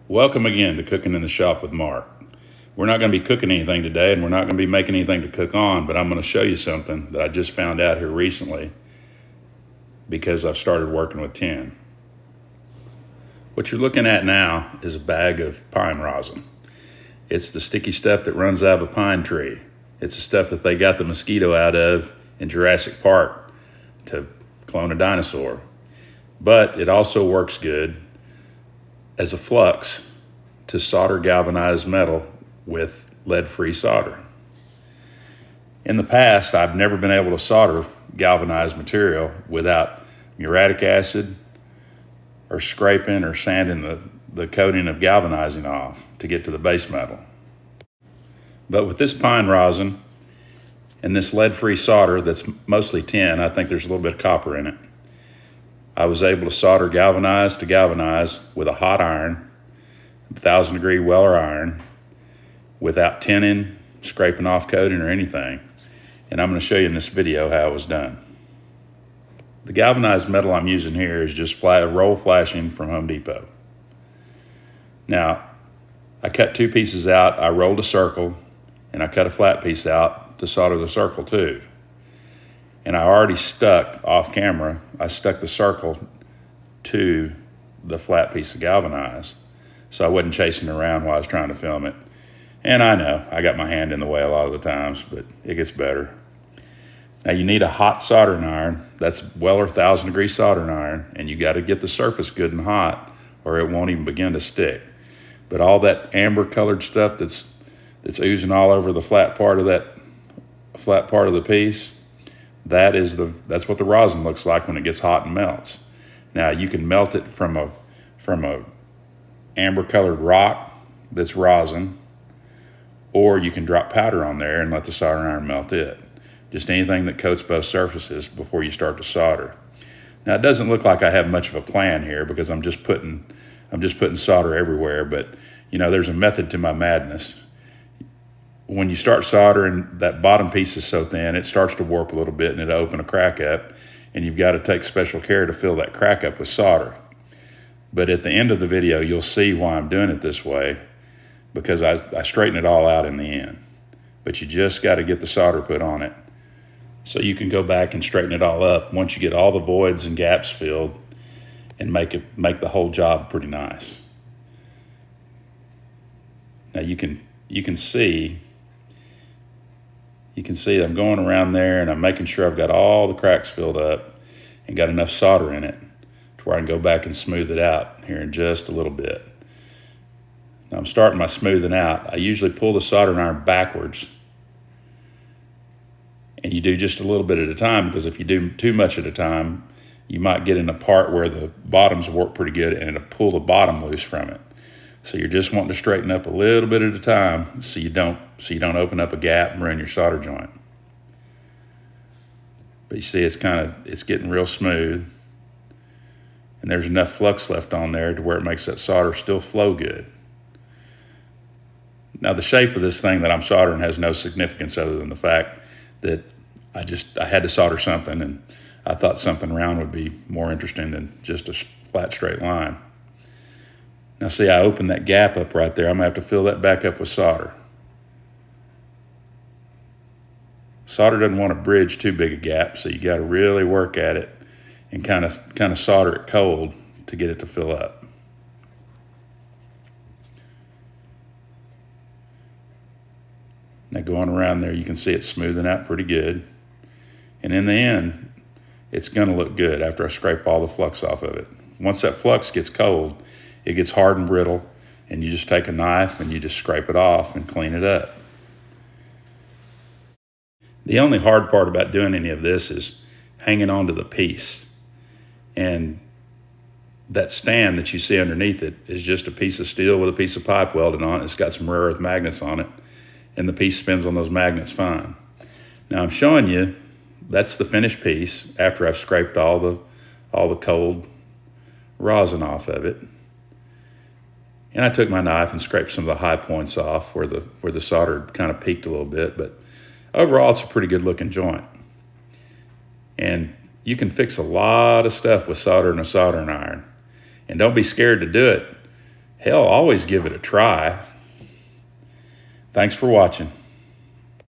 Welcome again to Cooking in the Shop with Mark. We're not going to be cooking anything today, and we're not going to be making anything to cook on, but I'm going to show you something that I just found out here recently because I've started working with tin. What you're looking at now is a bag of pine rosin. It's the sticky stuff that runs out of a pine tree. It's the stuff that they got the mosquito out of in Jurassic Park to clone a dinosaur. But it also works good as a flux to solder galvanized metal with lead-free solder. In the past, I've never been able to solder galvanized material without muriatic acid or scraping or sanding the coating of galvanizing off to get to the base metal. But with this pine rosin and this lead-free solder that's mostly tin, I think there's a little bit of copper in it, I was able to solder galvanized to galvanized with a hot iron, 1,000-degree Weller iron, without tinning, scraping off coating, or anything. And I'm going to show you in this video how it was done. The galvanized metal I'm using here is just roll flashing from Home Depot. Now, I cut two pieces out, I rolled a circle, and I cut a flat piece out to solder the circle too. And I already stuck, off camera, I stuck the circle to the flat piece of galvanized. So I wasn't chasing around while I was trying to film it. And I know, I got my hand in the way a lot of the times, but it gets better. Now you need a hot soldering iron. That's Weller 1,000-degree soldering iron, and you got to get the surface good and hot or it won't even begin to stick. But all that amber colored stuff that's oozing all over the flat part of the piece, that's what the rosin looks like when it gets hot and melts. Now you can melt it from a amber colored rock that's rosin, or you can drop powder on there and let the soldering iron melt it. Just anything that coats both surfaces before you start to solder. Now it doesn't look like I have much of a plan here because I'm just putting solder everywhere, but you know, there's a method to my madness. When you start soldering, that bottom piece is so thin, it starts to warp a little bit and it'll open a crack up, and you've got to take special care to fill that crack up with solder. But at the end of the video, you'll see why I'm doing it this way, because I straighten it all out in the end. But you just got to get the solder put on it so you can go back and straighten it all up once you get all the voids and gaps filled and make the whole job pretty nice. Now you can see I'm going around there and I'm making sure I've got all the cracks filled up and got enough solder in it to where I can go back and smooth it out here in just a little bit. Now I'm starting my smoothing out. I usually pull the soldering iron backwards, and you do just a little bit at a time, because if you do too much at a time, you might get in a part where the bottom's warped pretty good and it'll pull the bottom loose from it. So you're just wanting to straighten up a little bit at a time so you don't open up a gap and ruin your solder joint. But you see it's getting real smooth, and there's enough flux left on there to where it makes that solder still flow good. Now the shape of this thing that I'm soldering has no significance other than the fact that I had to solder something, and I thought something round would be more interesting than just a flat straight line. Now see, I opened that gap up right there. I'm gonna have to fill that back up with solder. Solder doesn't want to bridge too big a gap, so you got to really work at it and kind of solder it cold to get it to fill up. Now going around there, you can see it's smoothing out pretty good. And in the end, it's gonna look good after I scrape all the flux off of it. Once that flux gets cold, it gets hard and brittle, and you just take a knife and you just scrape it off and clean it up. The only hard part about doing any of this is hanging onto the piece. And that stand that you see underneath it is just a piece of steel with a piece of pipe welded on it. It's got some rare earth magnets on it, and the piece spins on those magnets fine. Now I'm showing you, that's the finished piece after I've scraped all the cold rosin off of it. And I took my knife and scraped some of the high points off where the solder kind of peaked a little bit, but overall it's a pretty good looking joint. And you can fix a lot of stuff with solder and a soldering iron. And don't be scared to do it. Hell, always give it a try. Thanks for watching.